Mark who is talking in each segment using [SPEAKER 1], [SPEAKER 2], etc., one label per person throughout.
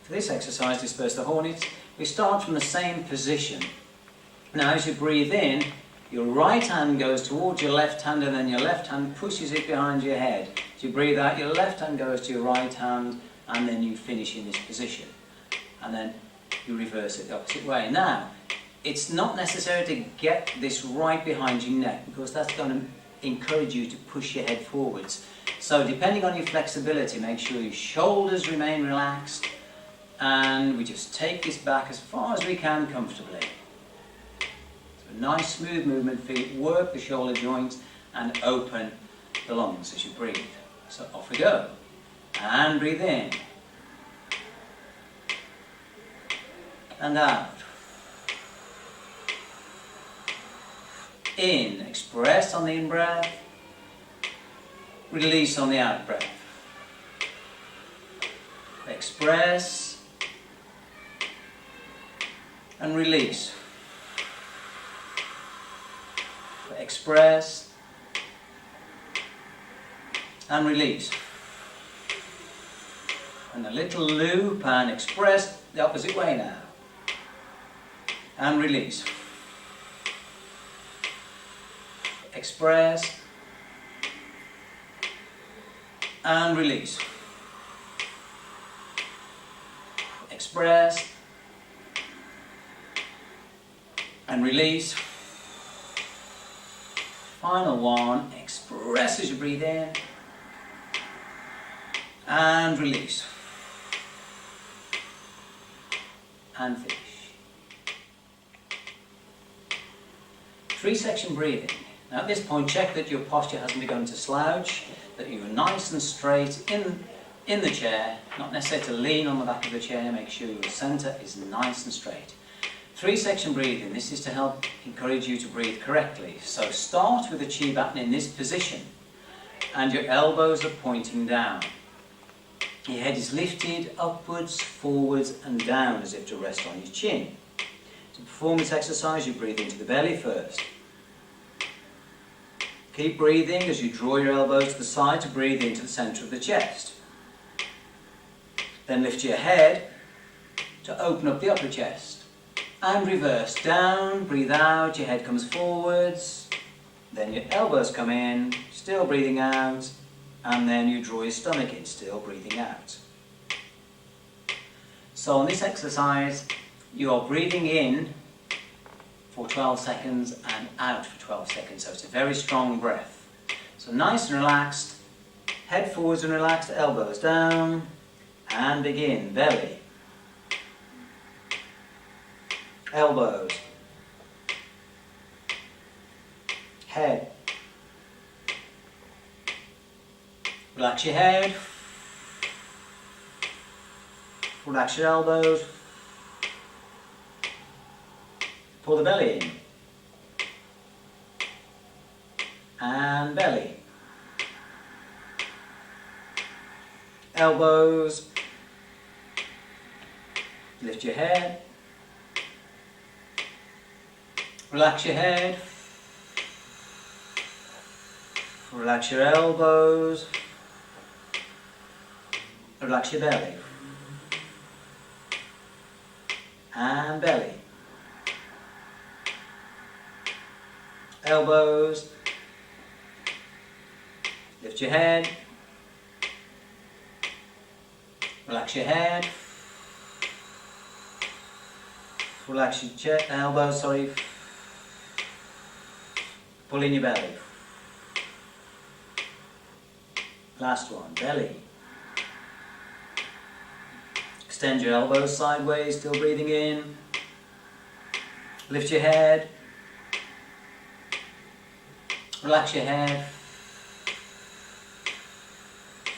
[SPEAKER 1] For this exercise, Disperse the Hornets, we start from the same position. Now as you breathe in, your right hand goes towards your left hand and then your left hand pushes it behind your head. As you breathe out, your left hand goes to your right hand and then you finish in this position. And then you reverse it the opposite way. Now, it's not necessary to get this right behind your neck because that's going to encourage you to push your head forwards. So depending on your flexibility, make sure your shoulders remain relaxed and we just take this back as far as we can comfortably. So a nice smooth movement, feet work the shoulder joints and open the lungs as you breathe. So off we go. And breathe in. And out. In, express on the in-breath, release on the out-breath. Express and release. Express and release. And a little loop and express the opposite way now. And release. Express and release. Express and release. Final one, express as you breathe in and release. And finish. 3-section breathing. Now at this point, check that your posture hasn't begun to slouch, that you're nice and straight in the chair, not necessary to lean on the back of the chair, make sure your centre is nice and straight. 3-section breathing, this is to help encourage you to breathe correctly. So start with the chi baton in this position and your elbows are pointing down. Your head is lifted upwards, forwards and down as if to rest on your chin. To perform this exercise, you breathe into the belly first. Keep breathing as you draw your elbows to the side to breathe into the centre of the chest. Then lift your head to open up the upper chest. And reverse down, breathe out, your head comes forwards. Then your elbows come in, still breathing out. And then you draw your stomach in, still breathing out. So on this exercise, you are breathing in for 12 seconds and out for 12 seconds. So it's a very strong breath. So nice and relaxed, head forwards and relaxed, elbows down, and begin. Belly, elbows, head. Relax your head, relax your elbows, pull the belly in, and belly, elbows, lift your head, relax your head, relax your elbows, relax your belly, and belly, elbows, lift your head, relax your head, relax your elbows, pull in your belly. Last one, belly. Extend your elbows sideways, still breathing in. Lift your head. Relax your head.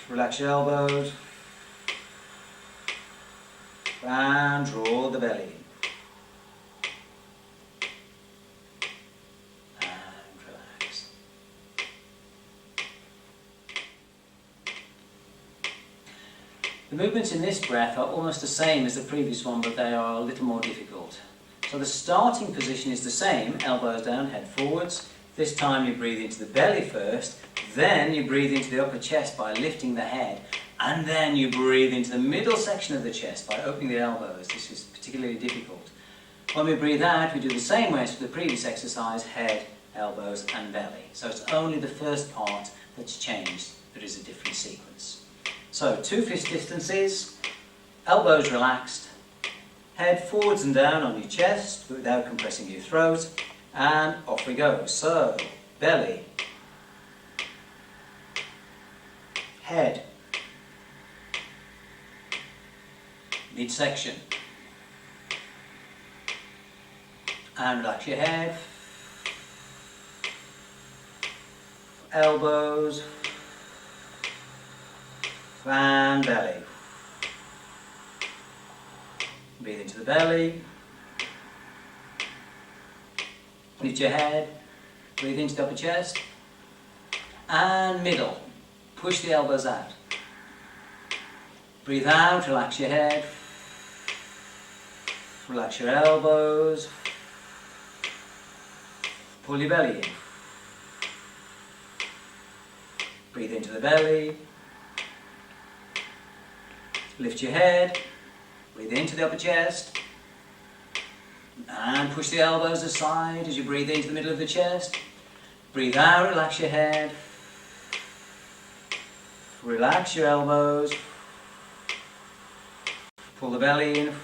[SPEAKER 1] Relax your elbows. And draw the belly in. And relax. The movements in this breath are almost the same as the previous one, but they are a little more difficult. So the starting position is the same, elbows down, head forwards. This time you breathe into the belly first, then you breathe into the upper chest by lifting the head, And then you breathe into the middle section of the chest by opening the elbows. This is particularly difficult. When we breathe out, we do the same way as for the previous exercise, head, elbows and belly. So it's only the first part that's changed. There is a different sequence. So 2 fist distances, elbows relaxed, head forwards and down on your chest but without compressing your throat, and off we go. So belly, head, midsection, and relax your head, elbows, and belly. Breathe into the belly, lift your head, breathe into the upper chest, and middle. Push the elbows out. Breathe out, relax your head, relax your elbows, pull your belly in. Breathe into the belly, lift your head, breathe into the upper chest, and push the elbows aside as you breathe into the middle of the chest. Breathe out, relax your head, relax your elbows, pull the belly in.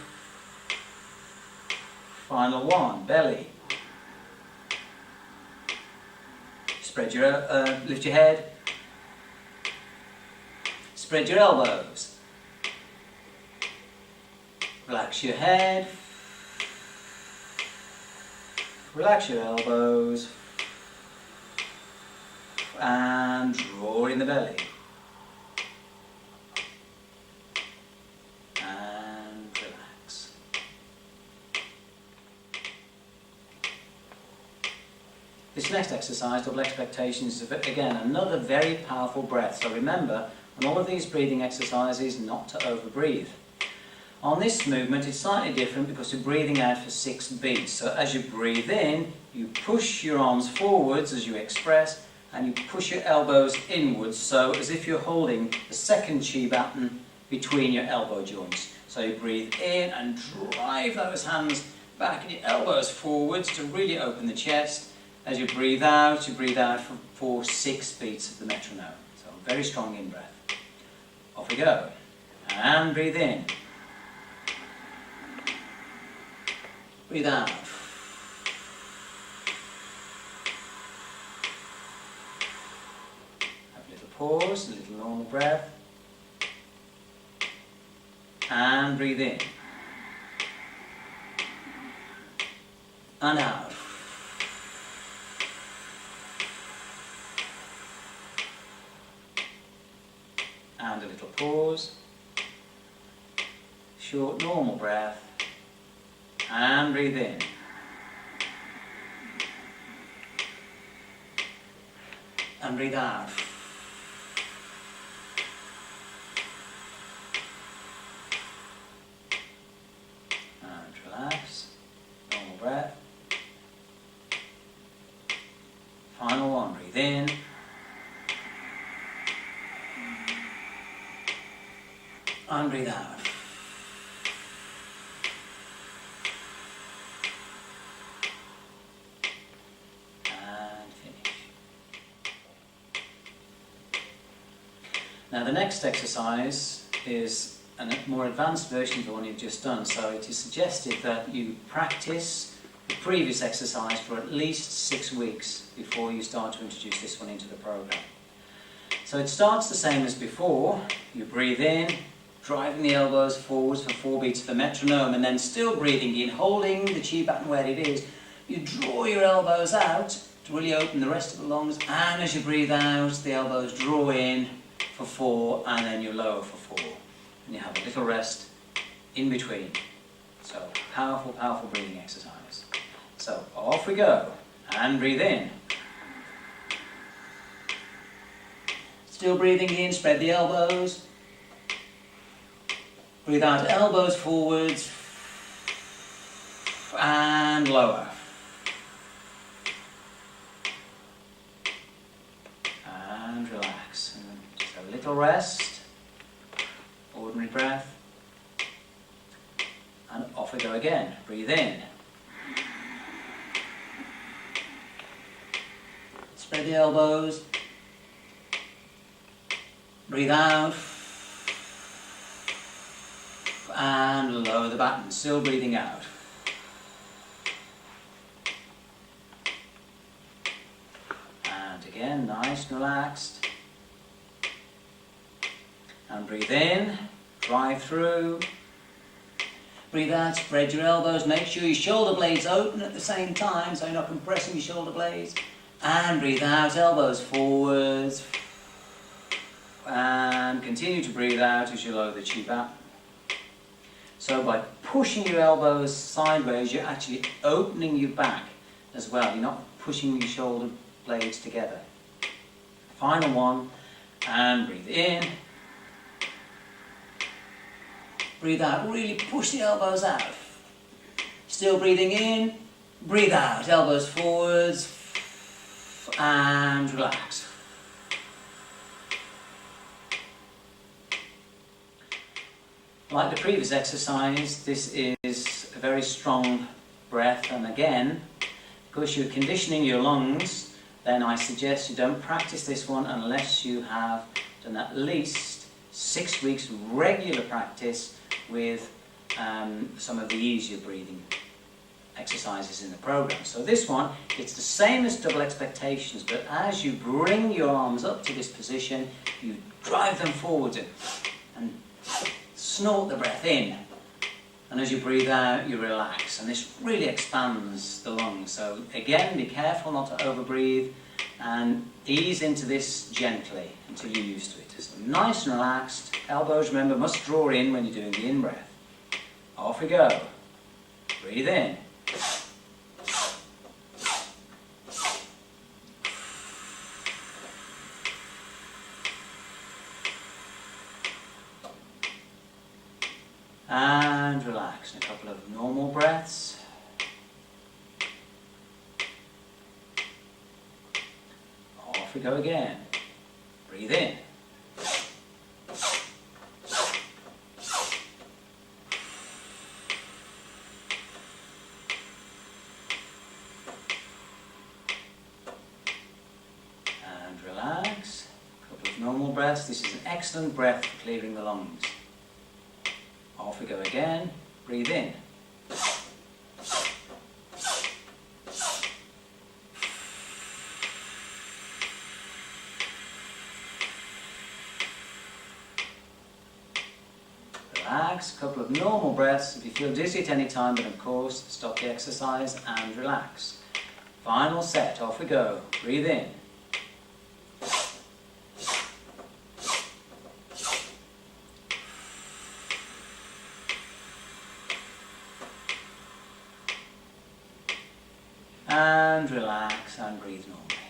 [SPEAKER 1] Final one, belly. Spread your, lift your head, spread your elbows, relax your head, relax your elbows, and draw in the belly. And relax. This next exercise, double expectations, is again another very powerful breath. So remember, on all of these breathing exercises, not to over-breathe. On this movement, it's slightly different because you're breathing out for 6 beats. So as you breathe in, you push your arms forwards as you express, and you push your elbows inwards, so as if you're holding the second chi baton between your elbow joints. So you breathe in and drive those hands back and your elbows forwards to really open the chest. As you breathe out for 6 beats of the metronome. So very strong in-breath. Off we go. And breathe in. Breathe out. Have a little pause, a little normal breath. And breathe in. And out. And a little pause. Short normal breath. And breathe in. And breathe out. And relax. Normal breath. Final one. Breathe in. And breathe out. And finish. Now the next exercise is a more advanced version of the one you've just done, so it is suggested that you practice the previous exercise for at least 6 weeks before you start to introduce this one into the program. So it starts the same as before. You breathe in, driving the elbows forwards for 4 beats of the metronome, and then still breathing in, holding the chi baton where it is. You draw your elbows out to really open the rest of the lungs, and as you breathe out, the elbows draw in for 4, and then you lower for 4. And you have a little rest in between. So, powerful, powerful breathing exercise. So, off we go, and breathe in. Still breathing in, spread the elbows. Breathe out, elbows forwards, and lower. And relax. And just a little rest. breath. And off we go again. Breathe in. Spread the elbows. Breathe out. And lower the baton. Still breathing out. And again, nice and relaxed. And breathe in. Drive through. Breathe out, spread your elbows, make sure your shoulder blades open at the same time so you're not compressing your shoulder blades. And breathe out, elbows forwards. And continue to breathe out as you lower the chi back. So by pushing your elbows sideways, you're actually opening your back as well. You're not pushing your shoulder blades together. Final one, and breathe in. Breathe out, really push the elbows out. Still breathing in, breathe out, elbows forwards, and relax. Like the previous exercise, this is a very strong breath, and again, because you're conditioning your lungs, then I suggest you don't practice this one unless you have done at least 6 weeks regular practice with some of the easier breathing exercises in the program. So this one, it's the same as double expectations, but as you bring your arms up to this position, you drive them forwards and snort the breath in. And as you breathe out, you relax. And this really expands the lungs. So again, be careful not to overbreathe and ease into this gently until you're used to it. So nice and relaxed. Elbows, remember, must draw in when you're doing the in-breath. Off we go. Breathe in. And relax. And a couple of normal breaths. Off we go again. Breathe in. And relax. A couple of normal breaths. This is an excellent breath for clearing the lungs. Off we go again. Breathe in. Relax. A couple of normal breaths. If you feel dizzy at any time, then of course stop the exercise and relax. Final set. Off we go. Breathe in. And relax and breathe normally.